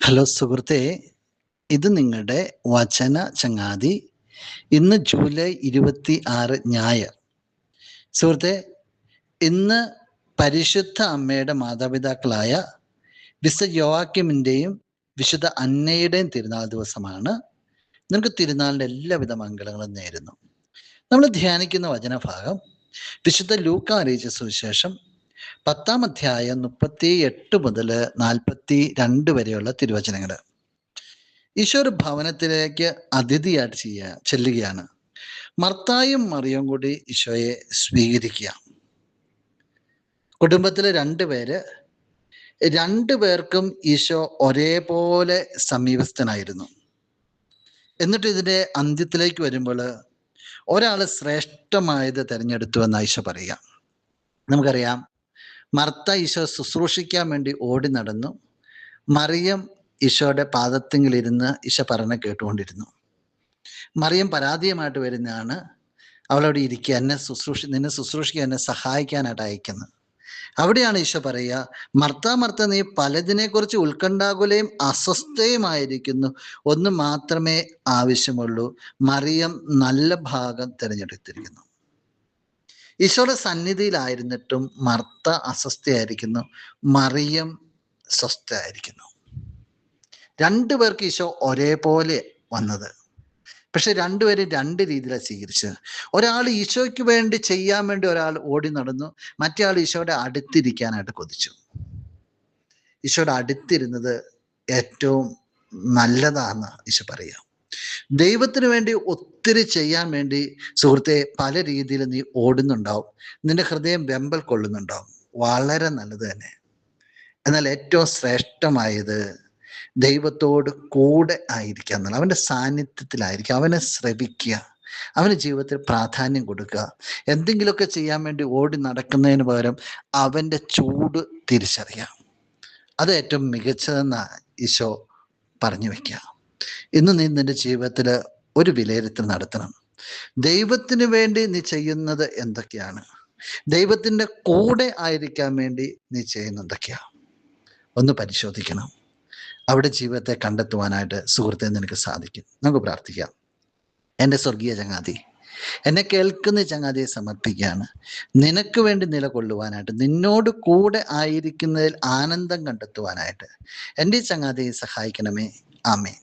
Hello സുഹൃത്തെ, ഇത് നിങ്ങളുടെ വചന ചങ്ങാതി. ഇന്ന് ജൂലൈ 26 ഞായർ. സുഹൃത്തെ, ഇന്ന് പരിശുദ്ധ അമ്മയുടെ മാതാപിതാക്കളായ വിശുദ്ധ യോവാക്യമിൻ്റെയും വിശുദ്ധ അന്നയുടെയും തിരുനാൾ ദിവസമാണ്. നിങ്ങൾക്ക് തിരുനാളിൻ്റെ എല്ലാവിധ മംഗളങ്ങളും നേരുന്നു. നമ്മൾ ധ്യാനിക്കുന്ന വചനഭാഗം വിശുദ്ധ ലൂക്ക അറിയിച്ച സുവിശേഷം 10-ാം അധ്യായം 38 മുതൽ 42 വരെയുള്ള തിരുവചനങ്ങൾ. ഈശോ ഒരു ഭവനത്തിലേക്ക് അതിഥിയായിട്ട് ചെല്ലുകയാണ്. മർത്തായും മറിയവും കൂടി ഈശോയെ സ്വീകരിക്കുക. കുടുംബത്തിലെ രണ്ടുപേർക്കും ഈശോ ഒരേപോലെ സമീപസ്ഥനായിരുന്നു. എന്നിട്ട് ഇതിൻ്റെ അന്ത്യത്തിലേക്ക് വരുമ്പോൾ ഒരാൾ ശ്രേഷ്ഠമായത് തിരഞ്ഞെടുത്തു എന്ന് ഈശോ പറയുക. നമുക്കറിയാം, മർത്ത ഈശോ ശുശ്രൂഷിക്കാൻ വേണ്ടി ഓടി നടന്നു. മറിയം ഈശോയുടെ പാദത്തിങ്കിലിരുന്ന് ഈശോ പറഞ്ഞ് കേട്ടുകൊണ്ടിരുന്നു. മറിയം പരാതിയുമായിട്ട് വരുന്നതാണ്. അവളോട് ഇരിക്കുക, നിന്നെ ശുശ്രൂഷിക്കാൻ, എന്നെ സഹായിക്കാനായിട്ട് അയക്കുന്നത്. അവിടെയാണ് ഈശോ പറയുക, മർത്ത നീ പലതിനെക്കുറിച്ച് ഉത്കണ്ഠാകുലയും അസ്വസ്ഥയുമായിരിക്കുന്നു. ഒന്ന് മാത്രമേ ആവശ്യമുള്ളൂ. മറിയം നല്ല ഭാഗം തിരഞ്ഞെടുത്തിരിക്കുന്നു. ഈശോയുടെ സന്നിധിയിലായിരുന്നിട്ടും മർത്ത അസ്വസ്ഥയായിരിക്കുന്നു, മറിയം സ്വസ്ഥയായിരിക്കുന്നു. രണ്ടുപേർക്ക് ഈശോ ഒരേപോലെ വന്നത്, പക്ഷെ രണ്ടുപേരും രണ്ട് രീതിയിലാണ് സ്വീകരിച്ചത്. ഒരാൾ ഈശോയ്ക്ക് വേണ്ടി ചെയ്യാൻ വേണ്ടി ഒരാൾ ഓടി നടന്നു, മറ്റേ ആൾ ഈശോയുടെ അടുത്തിരിക്കാനായിട്ട് കൊതിച്ചു. ഈശോയുടെ അടുത്തിരുന്നത് ഏറ്റവും നല്ലതാണെന്ന് ഈശോ പറയുക. ദൈവത്തിന് വേണ്ടി ഒത്തിരി ചെയ്യാൻ വേണ്ടി സുഹൃത്തെ പല രീതിയിൽ നീ ഓടുന്നുണ്ടാവും, നിന്റെ ഹൃദയം വെമ്പൽ കൊള്ളുന്നുണ്ടാവും, വളരെ നല്ലത് തന്നെ. എന്നാൽ ഏറ്റവും ശ്രേഷ്ഠമായത് ദൈവത്തോട് കൂടെ ആയിരിക്കുക എന്നുള്ള, അവൻ്റെ സാന്നിധ്യത്തിലായിരിക്കുക, അവനെ ശ്രവിക്കുക, അവന് ജീവിതത്തിൽ പ്രാധാന്യം കൊടുക്കുക. എന്തെങ്കിലുമൊക്കെ ചെയ്യാൻ വേണ്ടി ഓടി നടക്കുന്നതിന് പകരം അവൻ്റെ ചൂട് തിരിച്ചറിയാം. അത് ഏറ്റവും മികച്ചതെന്നാണ് ഈശോ പറഞ്ഞു വയ്ക്കുക. ഇന്ന് നീ നിന്റെ ജീവിതത്തിൽ ഒരു വിലയിരുത്തൽ നടത്തണം. ദൈവത്തിന് വേണ്ടി നീ ചെയ്യുന്നത് എന്തൊക്കെയാണ്? ദൈവത്തിൻ്റെ കൂടെ ആയിരിക്കാൻ വേണ്ടി നീ ചെയ്യുന്ന എന്തൊക്കെയാണ്? ഒന്ന് പരിശോധിക്കണം. അവിടെ ജീവിതത്തെ കണ്ടെത്തുവാനായിട്ട് സുഹൃത്തെ നിനക്ക് സാധിക്കും. നമുക്ക് പ്രാർത്ഥിക്കാം. എൻ്റെ സ്വർഗീയ ചങ്ങാതി, എന്നെ കേൾക്കുന്ന ചങ്ങാതിയെ സമർപ്പിക്കുകയാണ്. നിനക്ക് വേണ്ടി നിലകൊള്ളുവാനായിട്ട്, നിന്നോട് കൂടെ ആയിരിക്കുന്നതിൽ ആനന്ദം കണ്ടെത്തുവാനായിട്ട് എൻ്റെ ചങ്ങാതിയെ സഹായിക്കണമേ. ആമേൻ.